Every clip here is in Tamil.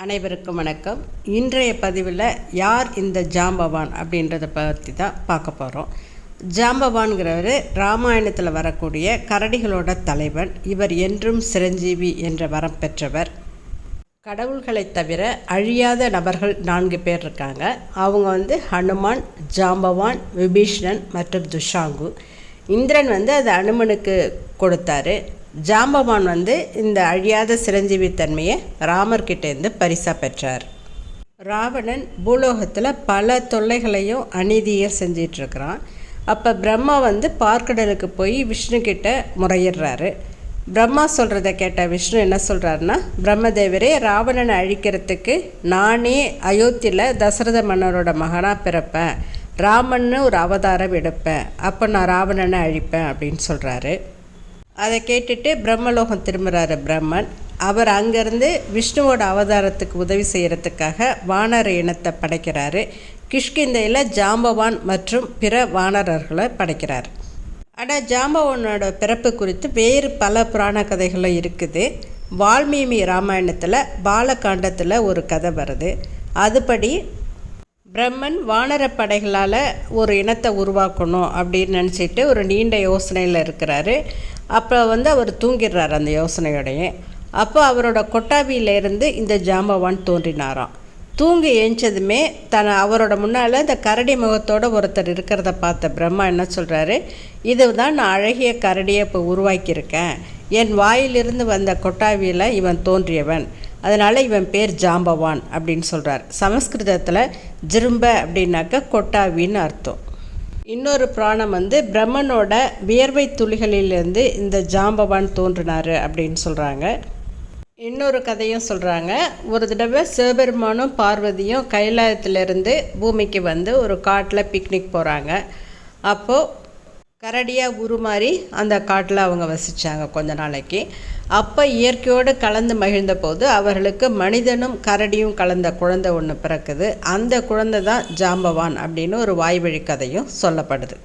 அனைவருக்கும் வணக்கம். இன்றைய பதிவில் யார் இந்த ஜாம்பவான் அப்படின்றத பற்றி தான் பார்க்க போகிறோம். ஜாம்பவான்கிறவர் ராமாயணத்தில் வரக்கூடிய கரடிகளோட தலைவன். இவர் என்றும் சிரஞ்சீவி என்ற வரம் பெற்றவர். கடவுள்களை தவிர அழியாத நபர்கள் 4 பேர் இருக்காங்க. அவங்க ஹனுமான், ஜாம்பவான், விபீஷணன் மற்றும் துஷாங்கு. இந்திரன் அது அனுமனுக்கு கொடுத்தாரு. ஜாம்பவான் இந்த அழியாத சிரஞ்சீவி தன்மையை ராமர்கிட்டேருந்து பரிசாக பெற்றார். ராவணன் பூலோகத்தில் பல தொல்லைகளையும் அநீதியும் செஞ்சிட்ருக்கிறான். அப்போ பிரம்மா பார்க்கடலுக்கு போய் விஷ்ணு கிட்ட முறையிடுறாரு. பிரம்மா சொல்கிறத கேட்ட விஷ்ணு என்ன சொல்கிறாருன்னா, பிரம்மதேவரே, ராவணனை அழிக்கிறதுக்கு நானே அயோத்தியில் தசரத மன்னரோட மகனாக பிறப்பேன், ராமன்னு ஒரு அவதாரம் எடுப்பேன், அப்போ நான் ராவணனை அழிப்பேன் அப்படின்னு சொல்கிறாரு. அதை கேட்டுட்டு பிரம்மலோகம் திரும்புகிறாரு பிரம்மன். அவர் அங்கேருந்து விஷ்ணுவோட அவதாரத்துக்கு உதவி செய்கிறதுக்காக வானர இனத்தை படைக்கிறாரு. கிஷ்கிந்தையில் ஜாம்பவான் மற்றும் பிற வானரர்களை படைக்கிறார். ஆனால் ஜாம்பவானோட பிறப்பு குறித்து வேறு பல புராண கதைகளும் இருக்குது. வால்மீகி ராமாயணத்தில் பாலகாண்டத்தில் ஒரு கதை வருது. அதுபடி பிரம்மன் வானர படைகளால் ஒரு இனத்தை உருவாக்கணும் அப்படின்னு நினச்சிட்டு ஒரு நீண்ட யோசனையில் இருக்கிறாரு. அப்போ அவர் தூங்கிடுறார் அந்த யோசனையோடையே. அப்போ அவரோட கொட்டாவியிலேருந்து இந்த ஜாம்பவான் தோன்றினாராம். தூங்கி எழுந்ததுமே அவரோட முன்னால் இந்த கரடி முகத்தோடு ஒருத்தர் இருக்கிறத பார்த்த பிரம்மா என்ன சொல்கிறாரு, இதுதான் நான் அழகிய கரடியை இப்போ உருவாக்கியிருக்கேன், என் வாயிலிருந்து வந்த கொட்டாவியில் இவன் தோன்றியவன், அதனால் இவன் பேர் ஜாம்பவான் அப்படின்னு சொல்கிறார். சமஸ்கிருதத்தில் ஜிரும்ப அப்படின்னாக்க கொட்டாவின்னு அர்த்தம். இன்னொரு புராணம் பிரம்மனோட வியர்வை துளிகளிலிருந்து இந்த ஜாம்பவான் தோன்றினார் அப்படின்னு சொல்கிறாங்க. இன்னொரு கதையும் சொல்கிறாங்க. ஒரு தடவை சிவபெருமானும் பார்வதியும் கைலாயத்திலிருந்து பூமிக்கு ஒரு காட்டில் பிக்னிக் போகிறாங்க. அப்போது கரடியாக உருமாறி அந்த காட்டில் அவங்க வசித்தாங்க கொஞ்ச நாளைக்கு. அப்போ இயற்கையோடு கலந்து மகிழ்ந்த போது அவர்களுக்கு மனிதனும் கரடியும் கலந்த குழந்தை ஒன்று பிறக்குது. அந்த குழந்தை தான் ஜாம்பவான் அப்படின்னு ஒரு வாய்வழி கதையும் சொல்லப்படுது.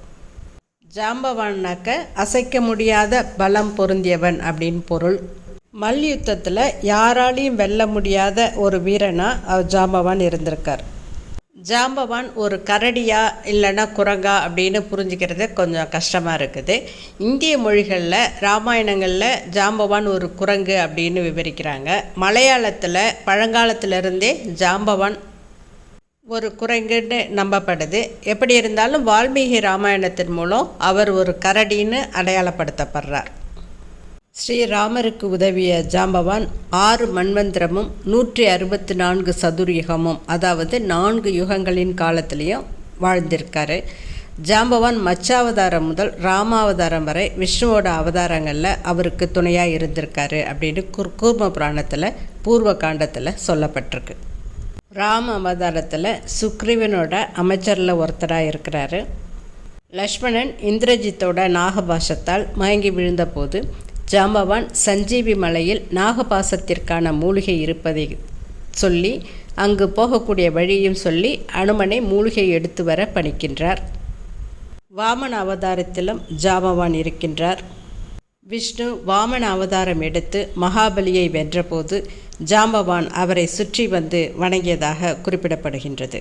ஜாம்பவான்னாக்க அசைக்க முடியாத பலம் பொருந்தியவன் அப்படின்னு பொருள். மல்யுத்தத்தில் யாராலையும் வெல்ல முடியாத ஒரு வீரனாக ஜாம்பவான் இருந்திருக்கார். ஜாம்பவான் ஒரு கரடியா இல்லைன்னா குரங்கா அப்படின்னு புரிஞ்சுக்கிறது கொஞ்சம் கஷ்டமாக இருக்குது. இந்திய மொழிகளில் ராமாயணங்களில் ஜாம்பவான் ஒரு குரங்கு அப்படின்னு விவரிக்கிறாங்க. மலையாளத்தில் பழங்காலத்திலிருந்தே ஜாம்பவான் ஒரு குரங்குன்னு நம்பப்படுது. எப்படி இருந்தாலும் வால்மீகி ராமாயணத்தின் மூலம் அவர் ஒரு கரடின்னு அடையாளப்படுத்தப்படுறார். ஸ்ரீராமருக்கு உதவிய ஜாம்பவான் 6 மன்வந்திரமும் 164 சதுர்யுகமும், அதாவது 4 யுகங்களின் காலத்திலையும் வாழ்ந்திருக்காரு. ஜாம்பவான் மச்சாவதாரம் முதல் ராமாவதாரம் வரை விஷ்ணுவோட அவதாரங்களில் அவருக்கு துணையாக இருந்திருக்காரு அப்படின்னு கூர்ம புராணத்தில் பூர்வ காண்டத்தில் சொல்லப்பட்டிருக்கு. ராம அவதாரத்தில் சுக்ரீவனோட அமைச்சரில் ஒருத்தராக இருக்கிறாரு. லக்ஷ்மணன் இந்திரஜித்தோட நாகபாசத்தால் மயங்கி விழுந்தபோது ஜாம்பவான் சஞ்சீவி மலையில் நாகபாசத்திற்கான மூலிகை இருப்பதை சொல்லி அங்கு போகக்கூடிய வழியும் சொல்லி அனுமனை மூலிகை எடுத்து வர பணிக்கின்றார். வாமன அவதாரத்திலும் ஜாம்பவான் இருக்கின்றார். விஷ்ணு வாமன அவதாரம் எடுத்து மகாபலியை வென்றபோது ஜாம்பவான் அவரை சுற்றி வணங்கியதாக குறிப்பிடப்படுகின்றது.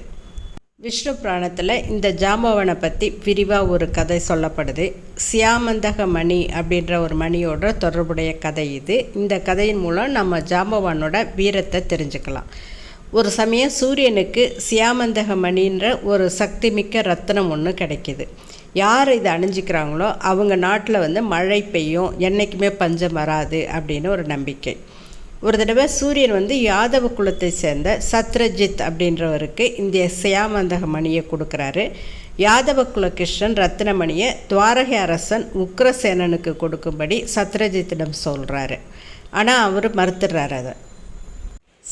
விஷ்ணு புராணத்தில் இந்த ஜாம்பவானை பற்றி விரிவாக ஒரு கதை சொல்லப்படுது. சியாமந்தக மணி அப்படின்ற ஒரு மணியோட தொடர்புடைய கதை இது. இந்த கதையின் மூலம் நம்ம ஜாம்பவானோட வீரத்தை தெரிஞ்சுக்கலாம். ஒரு சமயம் சூரியனுக்கு சியாமந்தக மணின்ற ஒரு சக்தி மிக்க ரத்தினம் ஒன்று கிடைக்கிது. யார் இதை அணிஞ்சிக்கிறாங்களோ அவங்க நாட்டில் மழை பெய்யும், என்றைக்குமே பஞ்சம் வராது அப்படின்னு ஒரு நம்பிக்கை. ஒரு தடவை சூரியன் யாதவ குலத்தை சேர்ந்த சத்ரஜித் அப்படின்றவருக்கு இந்த சியாமந்தக மணியை கொடுக்குறாரு. யாதவ குல கிருஷ்ணன் ரத்னமணியை துவாரகை அரசன் உக்ரசேனனுக்கு கொடுக்கும்படி சத்ரஜித்திடம் சொல்கிறாரு. ஆனால் அவர் மறுத்துடுறாரு. அதை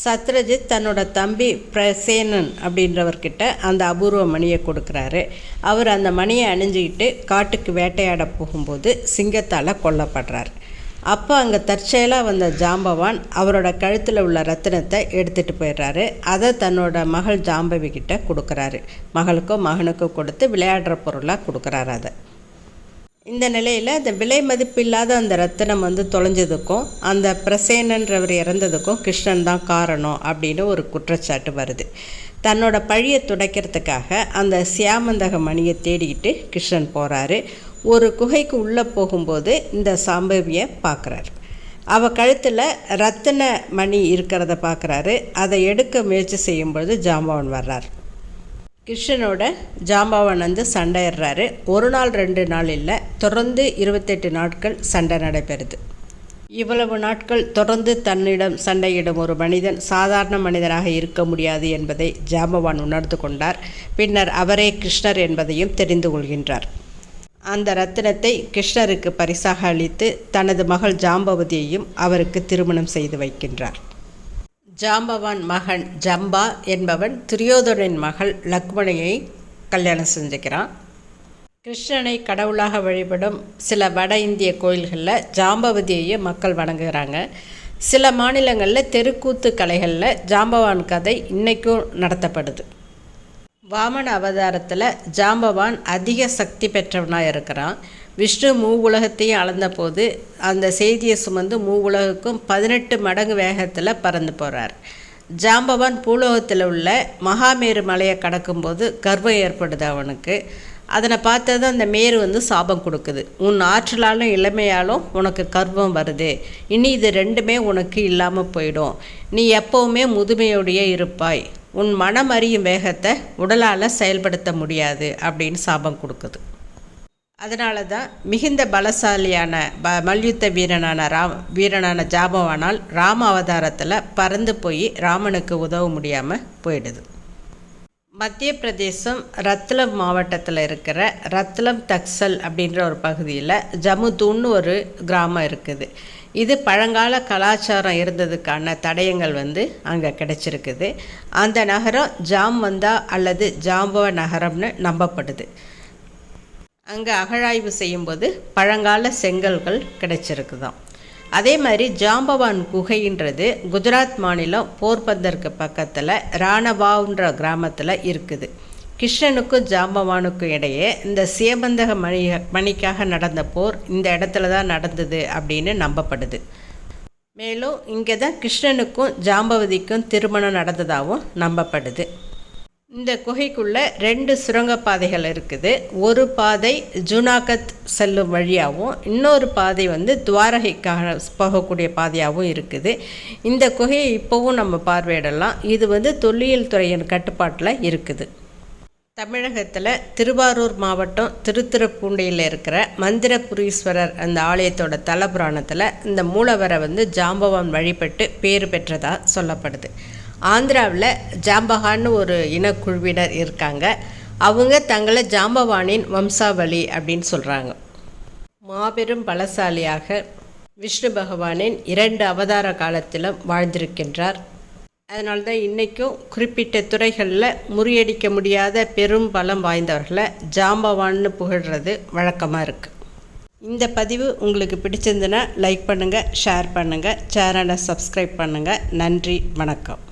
சத்ரஜித் தன்னோட தம்பி பிரசேனன் அப்படின்றவர்கிட்ட அந்த அபூர்வ மணியை கொடுக்குறாரு. அவர் அந்த மணியை அணிஞ்சிக்கிட்டு காட்டுக்கு வேட்டையாட போகும்போது சிங்கத்தால் கொல்லப்படுறார். அப்போ அங்கே தற்செயலாக வந்த ஜாம்பவான் அவரோட கழுத்தில் உள்ள ரத்தினத்தை எடுத்துகிட்டு போயிடுறாரு. அதை தன்னோட மகள் ஜாம்பவி கிட்ட கொடுக்குறாரு. மகளுக்கோ மகனுக்கோ கொடுத்து விளையாடுற பொருளாக கொடுக்குறாரு. அதை இந்த நிலையில் அந்த விலை மதிப்பில்லாத அந்த ரத்தினம் வந்து தொலைஞ்சதுக்கும் அந்த பிரசேனன்றவர் இறந்ததுக்கும் கிருஷ்ணன் தான் காரணம் அப்படின்னு ஒரு குற்றச்சாட்டு வருது. தன்னோட பழியை துடைக்கிறதுக்காக அந்த சியாமந்தக மணியை தேடிக்கிட்டு கிருஷ்ணன் போகிறாரு. ஒரு குகைக்கு உள்ளே போகும்போது இந்த சாம்பவியை பார்க்குறாரு. அவள் கழுத்தில் ரத்தின மணி இருக்கிறத பார்க்குறாரு. அதை எடுக்க முயற்சி செய்யும்பொழுது ஜாம்பவான் வர்றார். கிருஷ்ணனோட ஜாம்பவான் வந்து சண்டையிடுறாரு. ஒரு நாள் 2 நாள் இல்லை, தொடர்ந்து 28 நாட்கள் சண்டை நடைபெறுது. இவ்வளவு நாட்கள் தொடர்ந்து தன்னிடம் சண்டையிடும் ஒரு மனிதன் சாதாரண மனிதனாக இருக்க முடியாது என்பதை ஜாம்பவான் உணர்ந்து கொண்டார். பின்னர் அவரே கிருஷ்ணர் என்பதையும் தெரிந்து கொள்கின்றார். அந்த ரத்தினத்தை கிருஷ்ணருக்கு பரிசாக அளித்து தனது மகள் ஜாம்பவதியையும் அவருக்கு திருமணம் செய்து வைக்கின்றார். ஜாம்பவான் மகன் ஜம்பா என்பவன் துரியோதனின் மகள் லக்ஷ்மணியை கல்யாணம் செஞ்சுக்கிறான். கிருஷ்ணனை கடவுளாக வழிபடும் சில வட இந்திய கோயில்களில் ஜாம்பவதியையும் மக்கள் வணங்குகிறாங்க. சில மாநிலங்களில் தெருக்கூத்து கலைகளில் ஜாம்பவான் கதை இன்றைக்கும் நடத்தப்படுது. வாமன அவதாரத்தில் ஜாம்பவான் அதிக சக்தி பெற்றவனாக இருக்கிறான். விஷ்ணு உலகத்தையும் அளந்த போது அந்த செய்தியை சுமந்து உலகுக்கும் 18 மடங்கு வேகத்தில் பறந்து போகிறார். ஜாம்பவான் பூலோகத்தில் உள்ள மகாமேரு மலையை கடக்கும்போது கர்வம் ஏற்படுது அவனுக்கு. அதனை பார்த்தது அந்த மேரு வந்து சாபம் கொடுக்குது. உன் ஆற்றலாலும் இளமையாலும் உனக்கு கர்வம் வருது, இனி இது 2மே உனக்கு இல்லாமல் போயிடும், நீ எப்போவுமே முதுமையோடையே இருப்பாய், உன் மனம் அறியும் வேகத்தை உடலால் செயல்படுத்த முடியாது அப்படின்னு சாபம் கொடுக்குது. அதனால தான் மிகுந்த பலசாலியான மல்யுத்த வீரனான ஜாம்பவானால் ராம அவதாரத்தில் பறந்து போய் ராமனுக்கு உதவ முடியாமல் போயிடுது. மத்திய பிரதேசம் ரத்லம் மாவட்டத்தில் இருக்கிற ரத்லம் தக்சல் அப்படின்ற ஒரு பகுதியில் ஜமுதூன்னு ஒரு கிராமம் இருக்குது. இது பழங்கால கலாச்சாரம் இருந்ததுக்கான தடயங்கள் வந்து அங்கே கிடைச்சிருக்குது. அந்த நகரம் ஜாம்வந்தா அல்லது ஜாம்பவ நகரம்னு நம்பப்படுது. அங்கே அகழாய்வு செய்யும்போது பழங்கால செங்கல்கள் கிடைச்சிருக்குதாம். அதே மாதிரி ஜாம்பவான் குகைன்றது குஜராத் மாநிலம் போர்பந்தருக்கு பக்கத்தில் ராணவான்ற கிராமத்தில் இருக்குது. கிருஷ்ணனுக்கும் ஜாம்பவானுக்கும் இடையே இந்த சியபந்தக மணிக்காக நடந்த போர் இந்த இடத்துல தான் நடந்தது அப்படின்னு நம்பப்படுது. மேலும் இங்கே தான் கிருஷ்ணனுக்கும் ஜாம்பவதிக்கும் திருமணம் நடந்ததாகவும் நம்பப்படுது. இந்த குகைக்குள்ளே 2 சுரங்கப்பாதைகள் இருக்குது. ஒரு பாதை ஜூனாகத் செல்லும் வழியாகவும் இன்னொரு பாதை வந்து துவாரகைக்காக போகக்கூடிய பாதையாகவும் இருக்குது. இந்த குகையை இப்போவும் நம்ம பார்வையிடலாம். இது வந்து தொல்லியல் துறையின் கட்டுப்பாட்டில் இருக்குது. தமிழகத்தில் திருவாரூர் மாவட்டம் திருத்துறைப்பூண்டியில் இருக்கிற மந்திரபுரீஸ்வரர் அந்த ஆலயத்தோட தலபுராணத்தில் இந்த மூலவரை வந்து ஜாம்பவான் வழிபட்டு பேர் பெற்றதாக சொல்லப்படுது. ஆந்திராவில் ஜாம்பகான்னு ஒரு இனக்குழுவினர் இருக்காங்க. அவங்க தங்களை ஜாம்பவானின் வம்சாவளி அப்படின்னு சொல்கிறாங்க. மாபெரும் பலசாலியாக விஷ்ணு பகவானின் 2 அவதார காலத்திலும் வாழ்ந்திருக்கின்றார். அதனால தான் இன்றைக்கும் குறிப்பிட்ட துறைகளில் முறியடிக்க முடியாத பெரும் பலம் வாய்ந்தவர்களை ஜாம்பவான்னு புகழ்கிறது வழக்கமாக இருக்குது. இந்த பதிவு உங்களுக்கு பிடிச்சிருந்துன்னா லைக் பண்ணுங்கள், ஷேர் பண்ணுங்கள், சேனலை சப்ஸ்கிரைப் பண்ணுங்கள். நன்றி, வணக்கம்.